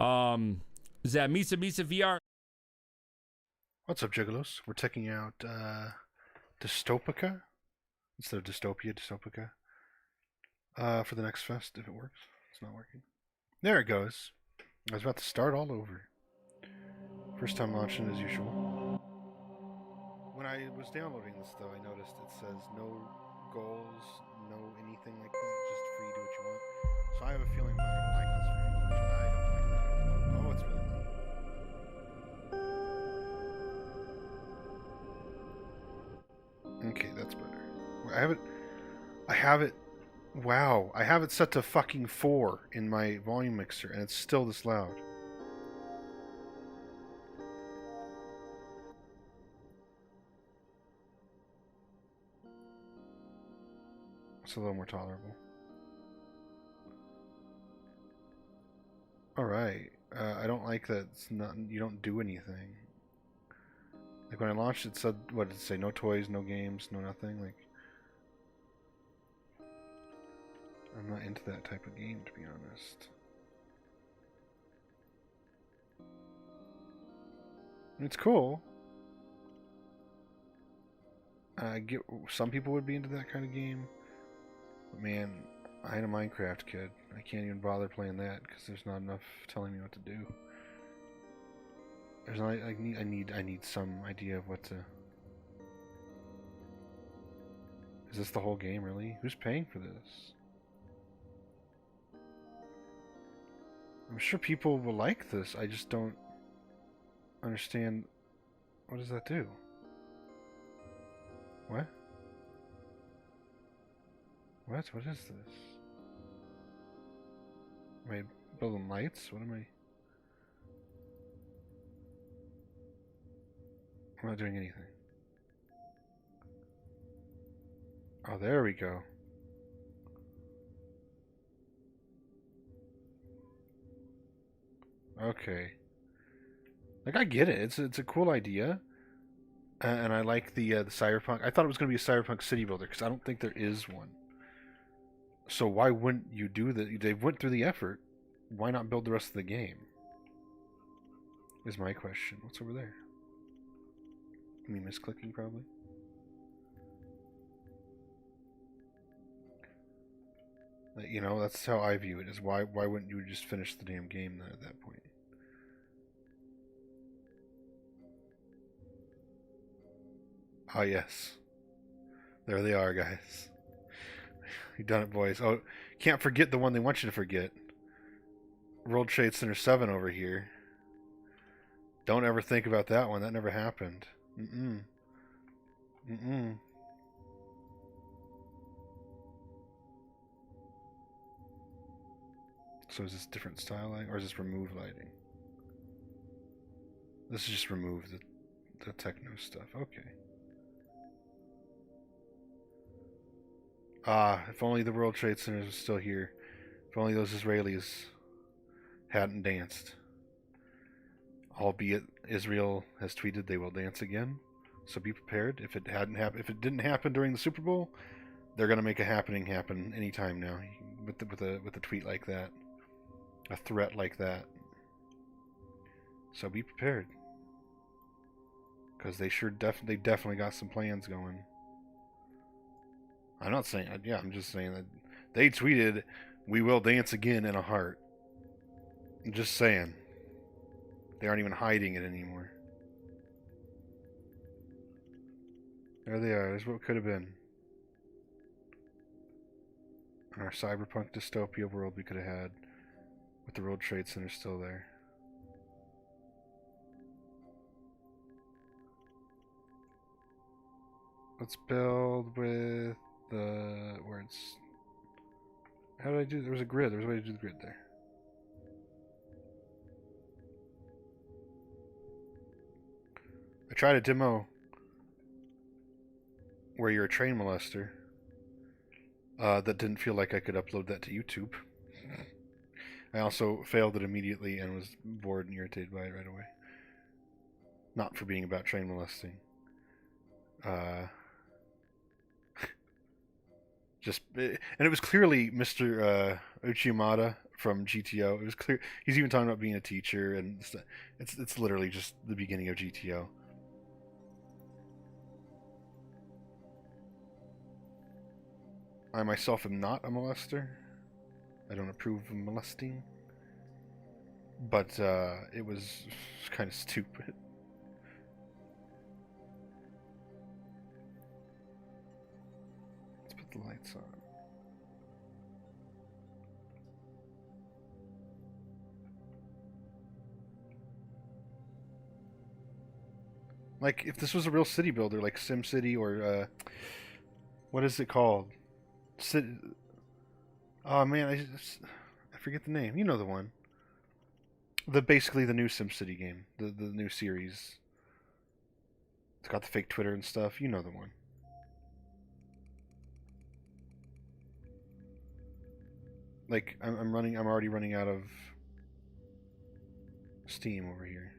Is that MisaMisaVR? What's up, Juggalos? We're checking out Dystopika instead of Dystopia, for the next fest if it works. It's not working. There it goes. I was about to start all over. First time launching as usual. When I was downloading this, though, I noticed it says no goals, no anything like that, just free, do what you want. So I have a feeling I'm not going to like this very much. I don't like that. Oh, it's really loud. Okay, that's better. I have it, wow, I have it set to fucking 4 in my volume mixer, and it's still this loud. It's a little more tolerable. Alright, I don't like that it's not, you don't do anything. Like when I launched it said, what did it say, no toys, no games, no nothing, like... I'm not into that type of game, to be honest. It's cool. I get some people would be into that kind of game, but man, I ain't a Minecraft kid. I can't even bother playing that because there's not enough telling me what to do. There's not, I need some idea of what to. Is this the whole game, really? Who's paying for this? I'm sure people will like this. I just don't understand. What does that do? What? What? What is this? Am I building lights? What am I? I'm not doing anything. Oh, there we go. Okay. Like, I get it. It's a cool idea. And I like the cyberpunk. I thought it was going to be a cyberpunk city builder because I don't think there is one. So why wouldn't you do that? They went through the effort. Why not build the rest of the game? Is my question. What's over there? Me misclicking probably. You know, that's how I view it. Is why wouldn't you just finish the damn game then at that point? Ah, yes. There they are, guys. You done it, boys. Oh, can't forget the one they want you to forget. World Trade Center 7 over here. Don't ever think about that one. That never happened. Mm-mm. Mm-mm. So is this different style lighting? Or is this remove lighting? This is just remove the techno stuff. Okay. Ah, if only the World Trade Center was still here. If only those Israelis hadn't danced. Albeit Israel has tweeted they will dance again. So be prepared. If it didn't happen during the Super Bowl, they're gonna make a happening happen anytime now with a tweet like that, a threat like that. So be prepared, because they definitely got some plans going. I'm not saying, yeah, I'm just saying that they tweeted, "We will dance again" in a heart. I'm just saying. They aren't even hiding it anymore. There they are. There's what could have been. Our cyberpunk dystopia world we could have had, with the World Trade Center still there. Let's build with the where it's. How did I do? There was a grid. There was a way to do the grid there. I tried a demo where you're a train molester. That didn't feel like I could upload that to YouTube. I also failed it immediately and was bored and irritated by it right away. Not for being about train molesting. And it was clearly Mr. Uchimata from GTO. It was clear he's even talking about being a teacher, and it's literally just the beginning of GTO. I myself am not a molester. I don't approve of molesting, but it was kind of stupid. Let's put the lights on. Like, if this was a real city builder, like SimCity or what is it called? Oh man, I forget the name. You know the one. Basically the new SimCity game, the new series. It's got the fake Twitter and stuff. You know the one. Like I'm already running out of steam over here.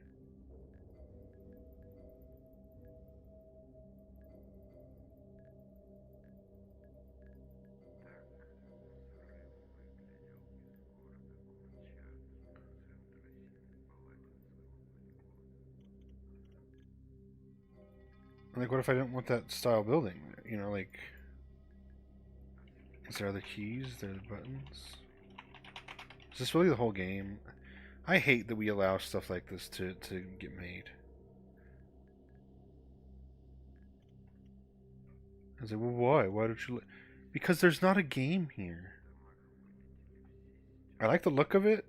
Like, what if I don't want that style building? You know, like, is there other keys? There are buttons. Is this really the whole game? I hate that we allow stuff like this to get made. I was like, well, why? Why don't you? Because there's not a game here. I like the look of it.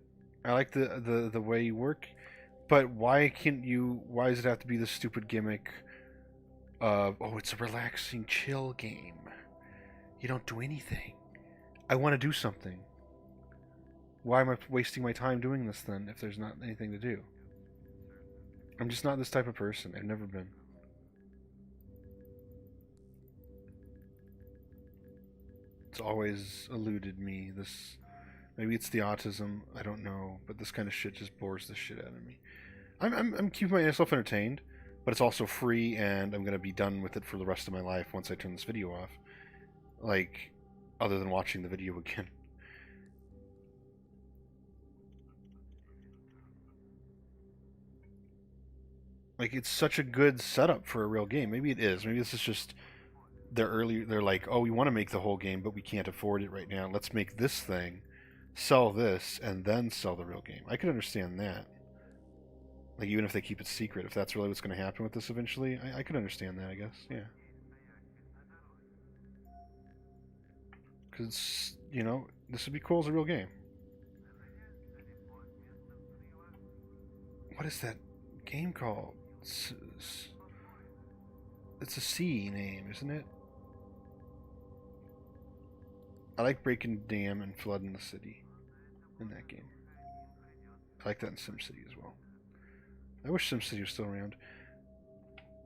I like the way you work. But why can't you? Why does it have to be this stupid gimmick of, oh, it's a relaxing, chill game. You don't do anything. I want to do something. Why am I wasting my time doing this then if there's not anything to do? I'm just not this type of person. I've never been. It's always eluded me. This, maybe it's the autism. I don't know, but this kind of shit just bores the shit out of me. I'm keeping myself entertained, but it's also free, and I'm gonna be done with it for the rest of my life once I turn this video off. Like, other than watching the video again. Like, it's such a good setup for a real game. Maybe it is. Maybe this is just they're like, oh, we want to make the whole game, but we can't afford it right now. Let's make this thing, sell this, and then sell the real game. I could understand that. Like, even if they keep it secret, if that's really what's going to happen with this eventually, I could understand that, I guess. Yeah. Because, you know, this would be cool as a real game. What is that game called? It's a C name, isn't it? I like breaking dam and flooding the city in that game. I like that in SimCity as well. I wish SimCity was still around.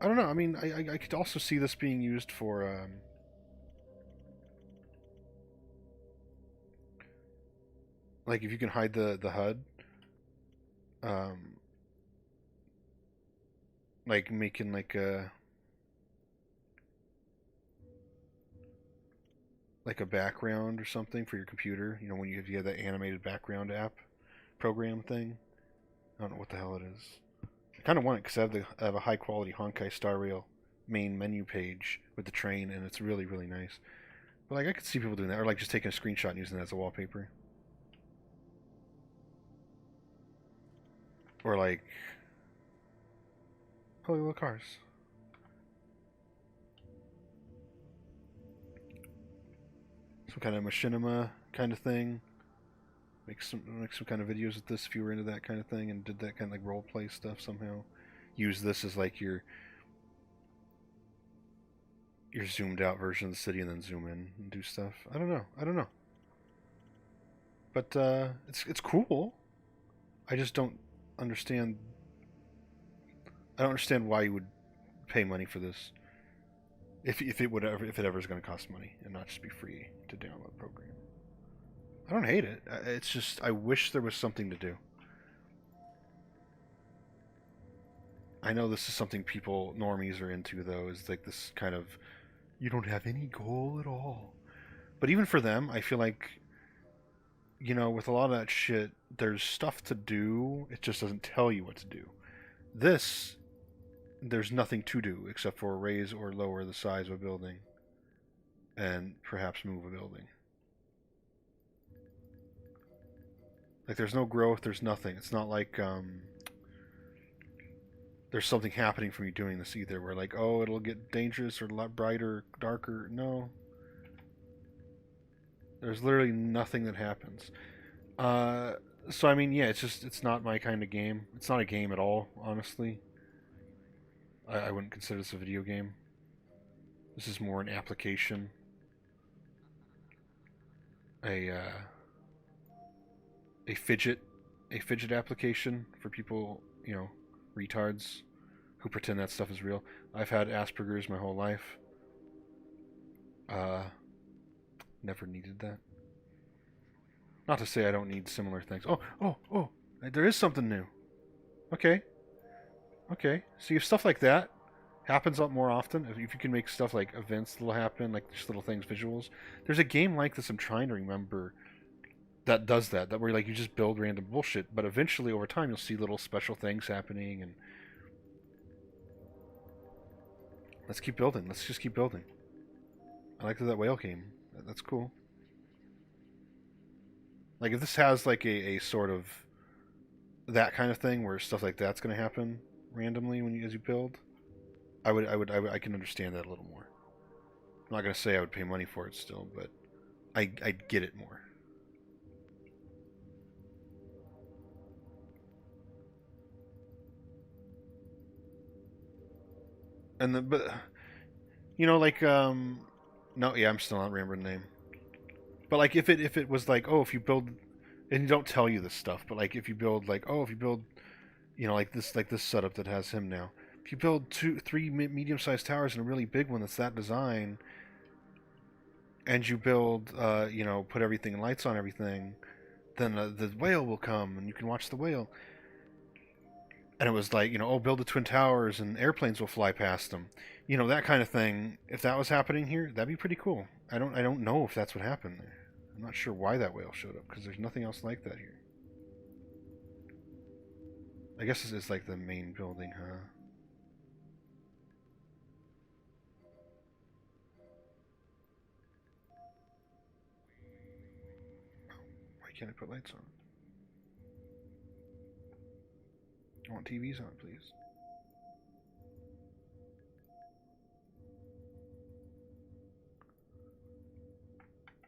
I don't know. I mean, I could also see this being used for like, if you can hide the HUD, like making like a background or something for your computer. You know, when you have that animated background app program thing. I don't know what the hell it is. I kind of want it because I have a high quality Honkai Star Rail main menu page with the train, and it's really, really nice. But like, I could see people doing that, or like just taking a screenshot and using that as a wallpaper, or like, holy little cars. Some kind of machinima kind of thing. Make some kind of videos with this if you were into that kind of thing and did that kind of like role play stuff somehow. Use this as like your zoomed out version of the city, and then zoom in and do stuff. I don't know. But it's cool. I just don't understand. I don't understand why you would pay money for this. If it ever is going to cost money and not just be free to download the program. I don't hate it. It's just, I wish there was something to do. I know this is something normies are into, though, is like this kind of, you don't have any goal at all. But even for them, I feel like, with a lot of that shit, there's stuff to do. It just doesn't tell you what to do. This, there's nothing to do except for raise or lower the size of a building and perhaps move a building. Like, there's no growth, there's nothing. It's not like there's something happening from you doing this either, where like, oh, it'll get dangerous or a lot brighter, darker. No. There's literally nothing that happens. So I mean, yeah, it's not my kind of game. It's not a game at all, honestly. I wouldn't consider this a video game. This is more an application. A a fidget application for people, retards who pretend that stuff is real. I've had Asperger's my whole life. Never needed that. Not to say I don't need similar things. Oh, there is something new. Okay. See, if stuff like that happens a lot more often, if you can make stuff like events that'll happen, like just little things, visuals. There's a game like this I'm trying to remember that does that where like you just build random bullshit, but eventually over time you'll see little special things happening, and let's keep building. Let's just keep building. I like that whale came. That's cool. Like if this has like a sort of that kind of thing where stuff like that's going to happen randomly as you build, I can understand that a little more. I'm not going to say I would pay money for it still, but I'd get it more. And but like no, yeah, I'm still not remembering the name. But like if it was like, oh, if you build, and you don't tell you this stuff, but like if you build like, oh, if you build, like this setup that has him now. If you build 3 medium-sized towers and a really big one that's that design, and you build, put everything and lights on everything, then the whale will come and you can watch the whale. And it was like, oh, build the twin towers and airplanes will fly past them. That kind of thing. If that was happening here, that'd be pretty cool. I don't know if that's what happened there. I'm not sure why that whale showed up, because there's nothing else like that here. I guess this is like the main building, huh? Why can't I put lights on? I want TVs on, please.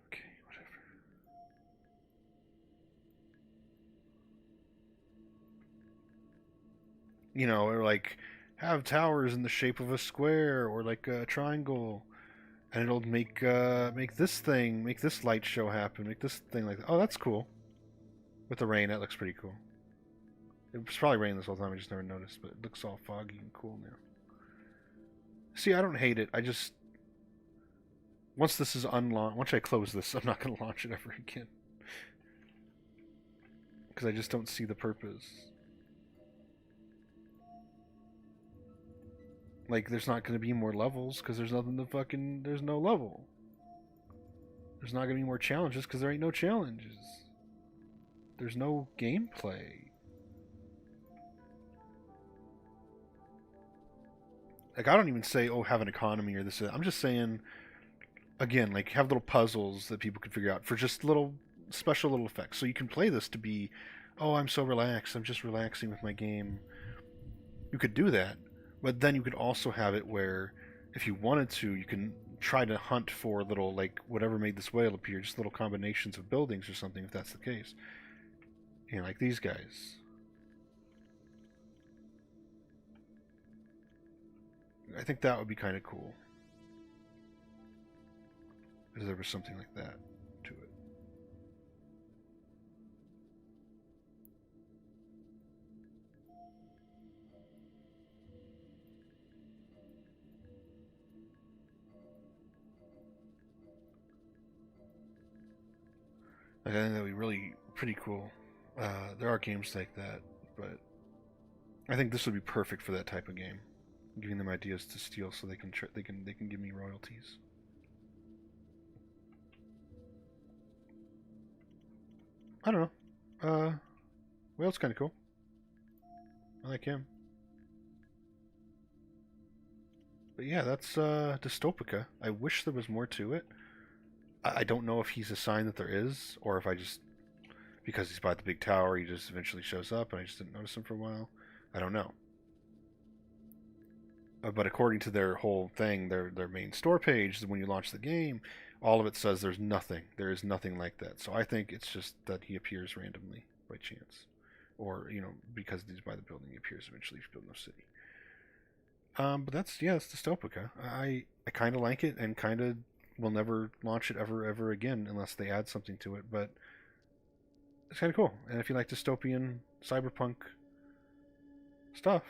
Okay, whatever. Or like have towers in the shape of a square or like a triangle, and it'll make this light show happen, make this thing like that. Oh, that's cool. With the rain, that looks pretty cool. It was probably raining this whole time, I just never noticed, but it looks all foggy and cool now. See, I don't hate it. I just, once this is unlaunched, once I close this, I'm not going to launch it ever again. Because I just don't see the purpose. Like, there's not going to be more levels because there's nothing to fucking, there's no level. There's not going to be more challenges because there ain't no challenges. There's no gameplay. Like, I don't even say, oh, have an economy or this. I'm just saying, again, like, have little puzzles that people can figure out for just little special little effects. So you can play this to be, oh, I'm so relaxed. I'm just relaxing with my game. You could do that. But then you could also have it where, if you wanted to, you can try to hunt for little, like, whatever made this whale appear, just little combinations of buildings or something, if that's the case. Like these guys. I think that would be kind of cool. If there was something like that to it. I think that would be really pretty cool. There are games like that, but I think this would be perfect for that type of game. Giving them ideas to steal so they can give me royalties. I don't know. Whale's kind of cool. I like him. But yeah, that's Dystopika. I wish there was more to it. I don't know if he's a sign that there is, or if I just, because he's by the big tower, he just eventually shows up and I just didn't notice him for a while. I don't know. But according to their whole thing, their main store page, when you launch the game, all of it says there's nothing. There is nothing like that. So I think it's just that he appears randomly by chance, or because he's by the building, he appears eventually if you build no city. But that's Dystopika. I kind of like it, and kind of will never launch it ever again unless they add something to it. But it's kind of cool. And if you like dystopian cyberpunk stuff,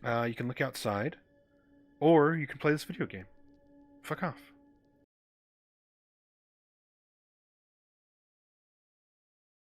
you can look outside, or you can play this video game. Fuck off.